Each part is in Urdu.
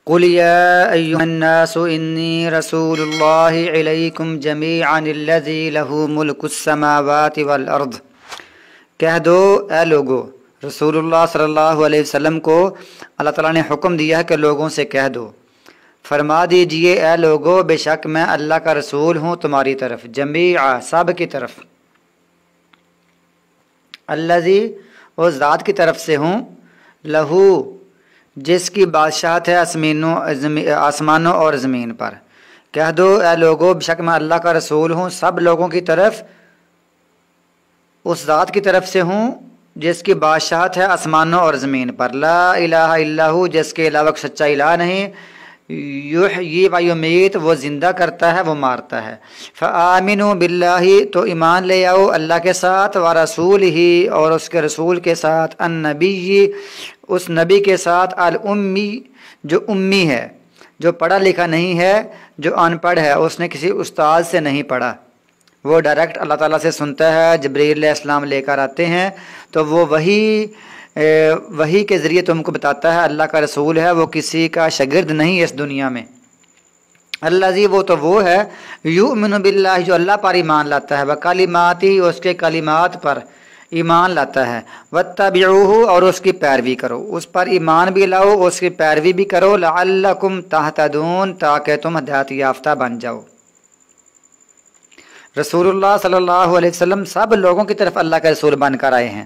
قل یا ایھا الناس انی رسول اللہ الیکم جمیعا الذی لہ ملک السماوات والارض۔ کہہ دو اے لوگو، رسول اللہ صلی اللہ علیہ وسلم کو اللہ تعالیٰ نے حکم دیا ہے کہ لوگوں سے کہہ دو، فرما دیجئے اے لوگو، بے شک میں اللہ کا رسول ہوں تمہاری طرف، جمیعا سب کی طرف، الذی اس ذات کی طرف سے ہوں، لہو جس کی بادشاہت ہے آسمانوں اور زمین پر۔ کہہ دو اے لوگو، بے شک میں اللہ کا رسول ہوں سب لوگوں کی طرف، اس ذات کی طرف سے ہوں جس کی بادشاہت ہے آسمانوں اور زمین پر، لا الہ الا ہو جس کے علاوہ سچا الہ نہیں، یحیی و یمیت وہ زندہ کرتا ہے وہ مارتا ہے، فآمنوا باللہ تو ایمان لے آؤ اللہ کے ساتھ، ورسولہ اور اس کے رسول کے ساتھ، النبی اس نبی کے ساتھ، الامی جو امی ہے، جو پڑھا لکھا نہیں ہے، جو ان پڑھ ہے، اس نے کسی استاد سے نہیں پڑھا، وہ ڈائریکٹ اللہ تعالیٰ سے سنتا ہے، جبرائیل علیہ السلام لے کر آتے ہیں تو وہ وہی کے ذریعے تم کو بتاتا ہے، اللہ کا رسول ہے، وہ کسی کا شاگرد نہیں اس دنیا میں۔ الذی وہ ہے، یؤمن باللہ جو اللہ پر ایمان لاتا ہے، وکلماتہ اس کے کلمات پر ایمان لاتا ہے، واتبعوہ اور اس کی پیروی کرو، اس پر ایمان بھی لاؤ، اس کی پیروی بھی کرو، لعلکم تہتدون تاکہ تم ہدایت یافتہ بن جاؤ۔ رسول اللہ صلی اللہ علیہ وسلم سب لوگوں کی طرف اللہ کے رسول بن کر آئے ہیں،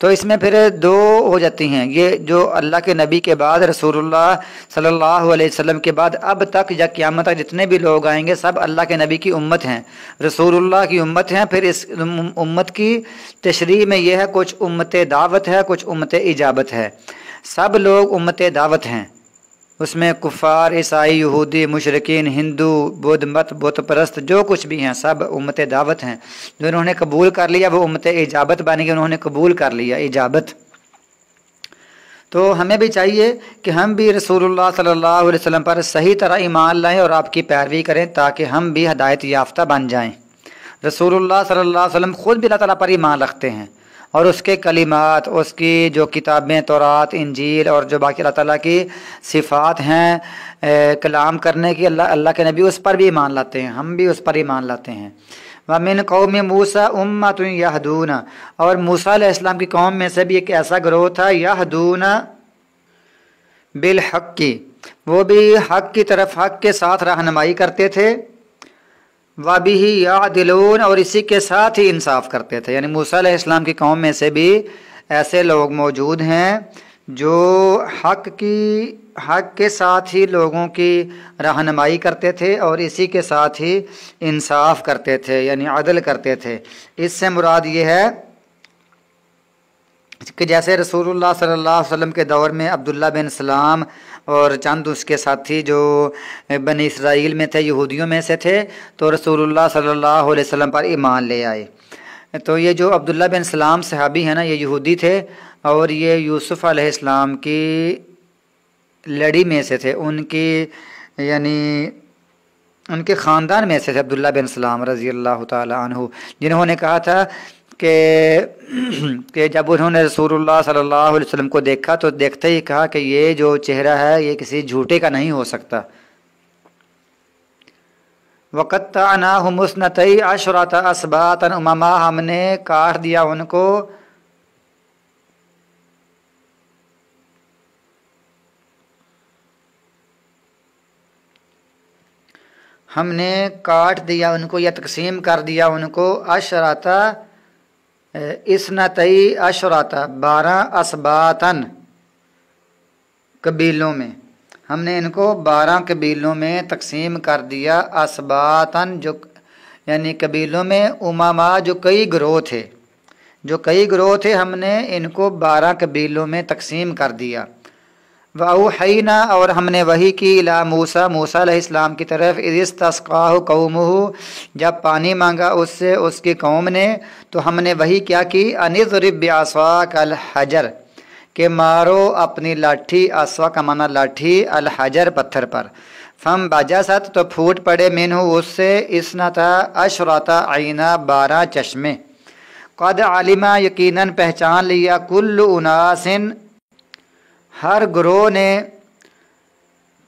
تو اس میں پھر دو ہو جاتی ہیں، یہ جو اللہ کے نبی کے بعد رسول اللہ صلی اللہ علیہ وسلم کے بعد اب تک یا قیامت تک جتنے بھی لوگ آئیں گے سب اللہ کے نبی کی امت ہیں، رسول اللہ کی امت ہیں۔ پھر اس امت کی تشریح میں یہ ہے، کچھ امت دعوت ہے، کچھ امت اجابت ہے، سب لوگ امت دعوت ہیں، اس میں کفار، عیسائی، یہودی، مشرکین، ہندو، بدھ مت، بت پرست جو کچھ بھی ہیں سب امت دعوت ہیں، جو انہوں نے قبول کر لیا وہ امت اجابت بن گئی، انہوں نے قبول کر لیا اجابت۔ تو ہمیں بھی چاہیے کہ ہم بھی رسول اللہ صلی اللہ علیہ وسلم پر صحیح طرح ایمان لائیں اور آپ کی پیروی کریں تاکہ ہم بھی ہدایت یافتہ بن جائیں۔ رسول اللہ صلی اللہ علیہ وسلم خود بھی اللہ تعالیٰ پر ایمان رکھتے ہیں، اور اس کے کلمات، اس کی جو کتابیں تورات، انجیل اور جو باقی اللہ تعالیٰ کی صفات ہیں کلام کرنے کی، اللہ کے نبی اس پر بھی ایمان لاتے ہیں، ہم بھی اس پر ایمان لاتے ہیں۔ وَمِن قَوْمِ مُوسَىٰ أُمَّةٌ يَهْدُونَ اور موسیٰ علیہ السلام کی قوم میں سے بھی ایک ایسا گروہ تھا، يَهْدُونَ بِالْحَقِّ وہ بھی حق کی طرف حق کے ساتھ رہنمائی کرتے تھے، وَبِهِ يَعْدِلُونَ اور اسی کے ساتھ ہی انصاف کرتے تھے، یعنی موسیٰ علیہ السلام کی قوم میں سے بھی ایسے لوگ موجود ہیں جو حق کے ساتھ ہی لوگوں کی رہنمائی کرتے تھے اور اسی کے ساتھ ہی انصاف کرتے تھے، یعنی عدل کرتے تھے۔ اس سے مراد یہ ہے کہ جیسے رسول اللہ صلی اللہ علیہ وسلم کے دور میں عبداللہ بن سلام اور چند اس کے ساتھی جو بنی اسرائیل میں تھے، یہودیوں میں سے تھے، تو رسول اللہ صلی اللہ علیہ وسلم پر ایمان لے آئے۔ تو یہ جو عبداللہ بن سلام صحابی ہیں نا، یہ یہودی تھے اور یہ یوسف علیہ السلام کی لڑی میں سے تھے، ان کے خاندان میں سے تھے عبداللہ بن سلام رضی اللہ تعالی عنہ، جنہوں نے کہا تھا کہ جب انہوں نے رسول اللہ صلی اللہ علیہ وسلم کو دیکھا تو دیکھتے ہی کہا کہ یہ جو چہرہ ہے یہ کسی جھوٹے کا نہیں ہو سکتا۔ وَقَطَّعْنَاهُمُ اثْنَتَيْ عَشْرَةَ أَسْبَاطًا امما ہم نے کاٹ دیا ان کو یا تقسیم کر دیا ان کو عشرۃ اثنتئی عشرۃ 12 اسباطن قبیلوں میں، ہم نے ان کو 12 قبیلوں میں تقسیم کر دیا، اسباطن جو یعنی قبیلوں میں، امما جو کئی گروہ تھے ہم نے ان کو 12 قبیلوں میں تقسیم کر دیا۔ وَأَوْحَيْنَا اور ہم نے وحی کی الی موسیٰ علیہ السلام کی طرف، اذ اسْتَسْقَاهُ قَوْمُهُ جب پانی مانگا اس سے اس کی قوم نے، تو ہم نے وحی کیا کی، أَنِ اضْرِب بِعَصَاكَ الْحَجَرَ کہ مارو اپنی لاٹھی، عصا کا معنی لاٹھی، الحجر پتھر پر، فانبجست تو پھوٹ پڑے، منہ اس سے، اثنتا عشرۃ عینا 12 چشمے، قد علما یقیناً پہچان لیا، کل اناس ہر گروہ نے،